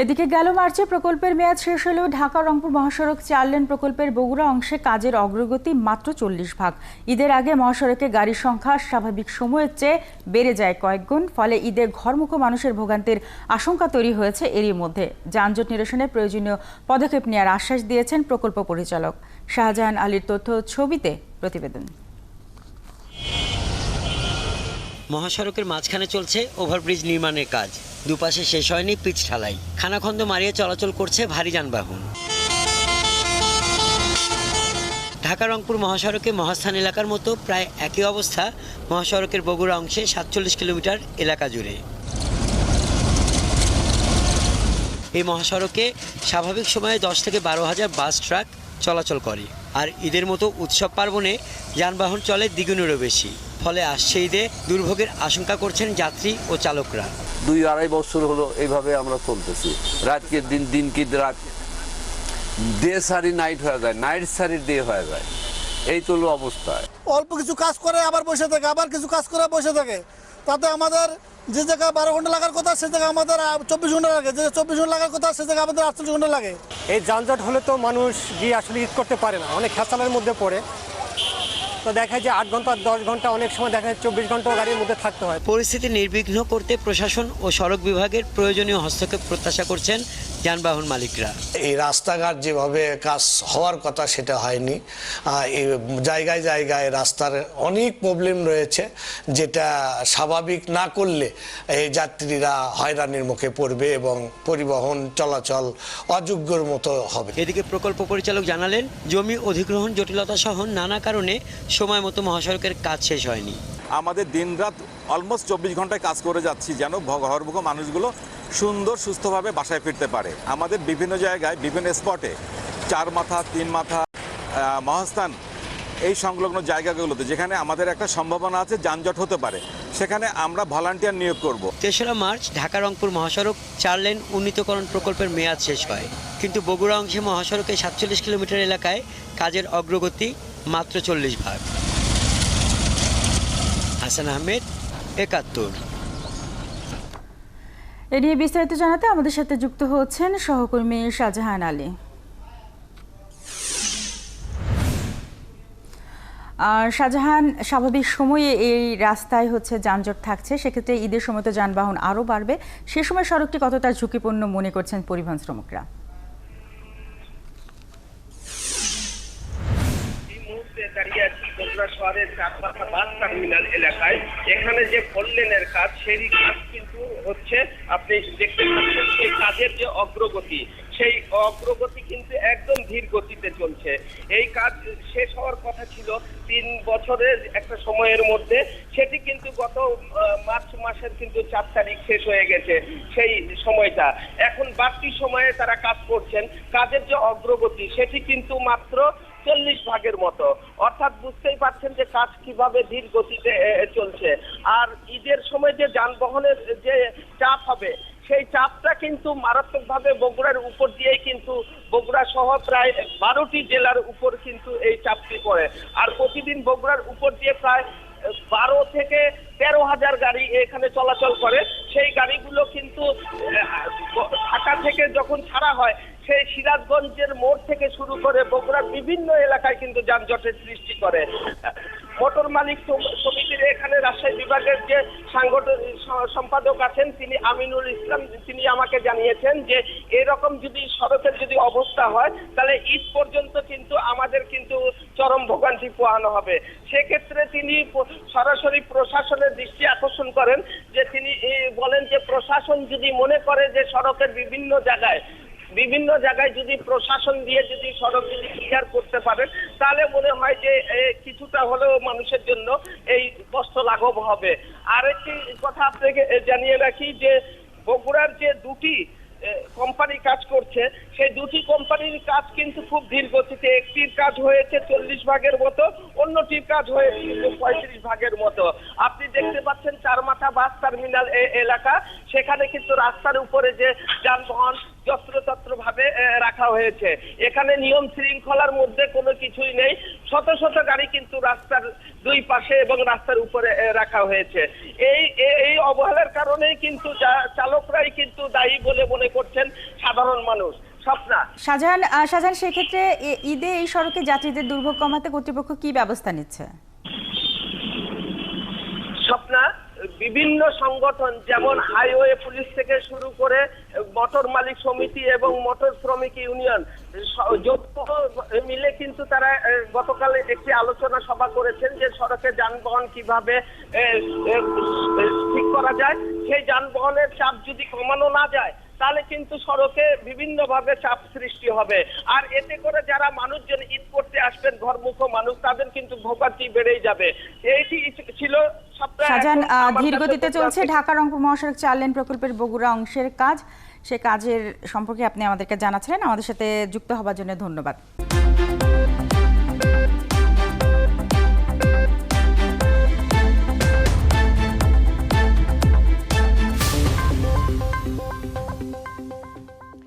এদিকে গেল মার্চে প্রকল্পের মেয়াদ শেষ হলেও ঢাকা রংপুর মহাসড়ক 4 লেন প্রকল্পের বগুড়া অংশে কাজের অগ্রগতি মাত্র 40 ভাগ। ঈদের আগে মহাসড়কে গাড়ির সংখ্যা স্বাভাবিক সময়ের চেয়ে বেড়ে যায় কয়েক গুণ। ফলে ঈদে ঘরমুখো মানুষের ভোগান্তির আশঙ্কা তৈরি হয়েছে। এরই মধ্যে যানজট নিরসনে প্রয়োজনীয় পদক্ষেপ নেওয়ার আশ্বাস দিয়েছেন প্রকল্প পরিচালক শাহজাহান আলীর তথ্য ছবিতে প্রতিবেদন। মহাসড়কের মাঝখানে চলছে ওভারব্রিজ নির্মাণের কাজ। দুপাশে শেষ হয়নি পিচ ঢালাই, খানাখন্দ মারিয়ে চলাচল করছে ভারী যানবাহন। ঢাকা রংপুর মহাসড়কে মহাস্থান এলাকার মতো প্রায় একই অবস্থা মহাসড়কের বগুড়া অংশে 47 কিলোমিটার এলাকা জুড়ে। এই মহাসড়কে স্বাভাবিক সময়ে 10 থেকে 12,000 বাস ট্রাক চলাচল করে। আর ঈদের মতো উৎসব পার্বণে যানবাহন চলে দ্বিগুণেরও বেশি। ফলে আসছে ঈদে দুর্ভোগের আশঙ্কা করছেন যাত্রী ও চালকরা। 2-2.5 বছর হলো এইভাবে আমরা চলতেছি। রাতকে দিন, দিনকে রাত, ডে সারি নাইট হয়ে যায়, নাইট সারি ডে হয়ে যায়। এই তো হলো অবস্থা। অল্প কিছু কাজ করে আবার বসে থাকে, আবার কিছু কাজ করে বসে থাকে। তাতে আমাদের যে জায়গায় 12 ঘন্টা লাগার কথা সে জায়গায় আমাদের 24 ঘন্টা লাগে, যে 24 ঘন্টা লাগার কথা সে জায়গায় আমাদের 48 ঘন্টা লাগে। এই যানজট হলে তো মানুষ গিয়ে আসলে ঈদ করতে পারে না, অনেক খেসালের মধ্যে পড়ে। তো দেখা যায় 8 ঘন্টা 10 ঘন্টা, অনেক সময় দেখা যায় 24 ঘন্টাও গাড়ির মধ্যে থাকতে হয়। পরিস্থিতি নির্বিঘ্ন করতে প্রশাসন ও সড়ক বিভাগের প্রয়োজনীয় হস্তক্ষেপ প্রত্যাশা করছেন যানবাহন মালিকরা। এই রাস্তাঘাট যেভাবে কাজ হওয়ার কথা সেটা হয়নি। জায়গায় জায়গায় রাস্তার অনেক প্রবলেম রয়েছে, যেটা স্বাভাবিক না করলে এই যাত্রীরা হয়রানির মুখে পড়বে এবং পরিবহন চলাচল অযোগ্যর মতো হবে। এদিকে প্রকল্প পরিচালক জানালেন, জমি অধিগ্রহণ জটিলতা সহ নানা কারণে সময় মতো মহাসড়কের কাজ শেষ হয়নি। আমাদের দিনরাত অলমোস্ট 24 ঘন্টায় কাজ করে যাচ্ছি যেন ঘরমুখো মানুষগুলো সুন্দর সুস্থভাবে বাসায় ফিরতে পারে। আমাদের বিভিন্ন জায়গায় বিভিন্ন স্পটে 4 মাথা 3 মাথা মহাস্থান এই সংলগ্ন জায়গাগুলোতে যেখানে আমাদের একটা সম্ভাবনা আছে যানজট হতে পারে, সেখানে আমরা ভলান্টিয়ার নিয়োগ করব। 3রা মার্চ ঢাকা রংপুর মহাসড়ক 4 লেন উন্নীতকরণ প্রকল্পের মেয়াদ শেষ হয়, কিন্তু বগুড়া অংশে মহাসড়কে 47 কিলোমিটার এলাকায় কাজের অগ্রগতি মাত্র 40 ভাগ। হাসান আহমেদ, 71। এ নিয়ে বিস্তারিত জানাতে আমাদের সাথে যুক্ত হচ্ছেন সহকর্মী শাহজাহান আলী। শাহজাহান, স্বাভাবিক সময়ে এই রাস্তায় যানজট থাকছে, সেক্ষেত্রে ঈদের সময় তো যানবাহন আরও বাড়বে। সে সময় সড়কটি কতটা ঝুঁকিপূর্ণ মনে করছেন পরিবহন শ্রমিকরা? দাঁড়িয়ে আছি বগুড়া শহরের চারপাশা বাস টার্মিনাল এলাকায়। এখানে যে 4 লেনের কাজ, সেই কাজ কিন্তু হচ্ছে। আপনি দেখতে পাচ্ছেন সেই কাজের যে অগ্রগতি, সেই অগ্রগতি কিন্তু একদম ধীর গতিতে চলছে। এই কাজ শেষ হওয়ার কথা ছিল 3 বছরের একটা সময়ের মধ্যে, সেটি কিন্তু গত মার্চ মাসের কিন্তু 4 তারিখ শেষ হয়ে গেছে সেই সময়টা। এখন বাড়তি সময়ে তারা কাজ করছেন। কাজের যে অগ্রগতি সেটি কিন্তু মাত্র 40 ভাগের মতো। অর্থাৎ বুঝতেই পারছেন যে কাজ কিভাবে ধীর গতিতে চলছে। আর ঈদের সময় যে যানবাহনের যে চাপ হবে, সেই চাপটা কিন্তু মারাত্মকভাবে বগুড়ার উপর দিয়েই কিন্তু বগুড়া সহ প্রায় 12টি জেলার উপর কিন্তু এই চাপটি পড়ে। আর প্রতিদিন বগুড়ার উপর দিয়ে প্রায় 12 থেকে 13,000 গাড়ি এখানে চলাচল করে। সেই গাড়িগুলো কিন্তু ঢাকা থেকে যখন ছাড়া হয়, সেই সিরাজগঞ্জের মোড় থেকে শুরু করে বগুড়ার বিভিন্ন এলাকায় কিন্তু যানজটের সৃষ্টি করে। মোটর মালিক সমিতির এখানে রাজশাহী বিভাগের যে সাংগঠনিক সম্পাদক আছেন তিনি আমিনুল ইসলাম, তিনি আমাকে জানিয়েছেন যে এরকম যদি সড়কের যদি অবস্থা হয় তাহলে ঈদ পর্যন্ত কিন্তু আমাদের কিন্তু চরম ভোগান্তি পোহানো হবে। সেক্ষেত্রে তিনি সরাসরি প্রশাসনের দৃষ্টি আকর্ষণ করেন, যে তিনি বলেন যে প্রশাসন যদি মনে করে যে সড়কের বিভিন্ন জায়গায় যদি প্রশাসন দিয়ে যদি সড়ক যদি ক্লিয়ার করতে পারে, তাহলে মনে হয় যে কিছুটা হলেও মানুষের জন্য এই কষ্ট লাঘব হবে। আরেকটি কথা আপনাকে জানিয়ে রাখি যে বগুড়ার যে 2টি কোম্পানি কাজ করছে, সেই 2টি কোম্পানির কাজ কিন্তু খুব ধীর গতিতে। একটির কাজ হয়েছে 40 ভাগের মতো, অন্যটির কাজ হয়েছে কিন্তু 35 ভাগের মতো। আপনি দেখতে পাচ্ছেন চারমাথা বাস টার্মিনাল এলাকা, সেখানে কিন্তু রাস্তার উপরে যে যানবাহন যত্রতত্র ভাবে রাখা হয়েছে। এখানে নিয়ম শৃঙ্খলার মধ্যে কোনো কিছুই নেই। শত শত গাড়ি কিন্তু রাস্তার দুই পাশে এবং রাস্তার উপরে রাখা হয়েছে। এই অবহেলার কারণেই কিন্তু চালকরাই কিন্তু দায়ী বলে মনে করছেন সাধারণ মানুষ। স্বপ্না, শাহজাহান, সেক্ষেত্রে ঈদে এই সড়কে যাত্রীদের দুর্ভোগ কমাতে কর্তৃপক্ষ কি ব্যবস্থা নিচ্ছে? স্বপ্না, বিভিন্ন সংগঠন যেমন হাইওয়ে পুলিশ থেকে শুরু করে মোটর মালিক সমিতি এবং মোটর শ্রমিক ইউনিয়ন মিলে কিন্তু তারা গতকাল একটি আলোচনা সভা করেছেন যে সড়কে যানবাহন কিভাবে ঠিক করা যায়। সেই যানবাহনের চাপ যদি কমানো না যায় তাহলে কিন্তু সড়কে বিভিন্নভাবে চাপ সৃষ্টি হবে। আর এতে করে যারা মানুষজন ঈদ করতে আসবেন ঘরমুখ মানুষ, তাদের কিন্তু ভোগান্তি বেড়েই যাবে। এইটি ছিল শাহজাহান, ধীর গতিতে চলছে ঢাকা রংপুর মহাসড়ক 4 লেন প্রকল্পের বগুড়া অংশের কাজ। সে কাজের সম্পর্কে আপনি আমাদেরকে জানাচ্ছিলেন। আমাদের সাথে যুক্ত হবার জন্য ধন্যবাদ।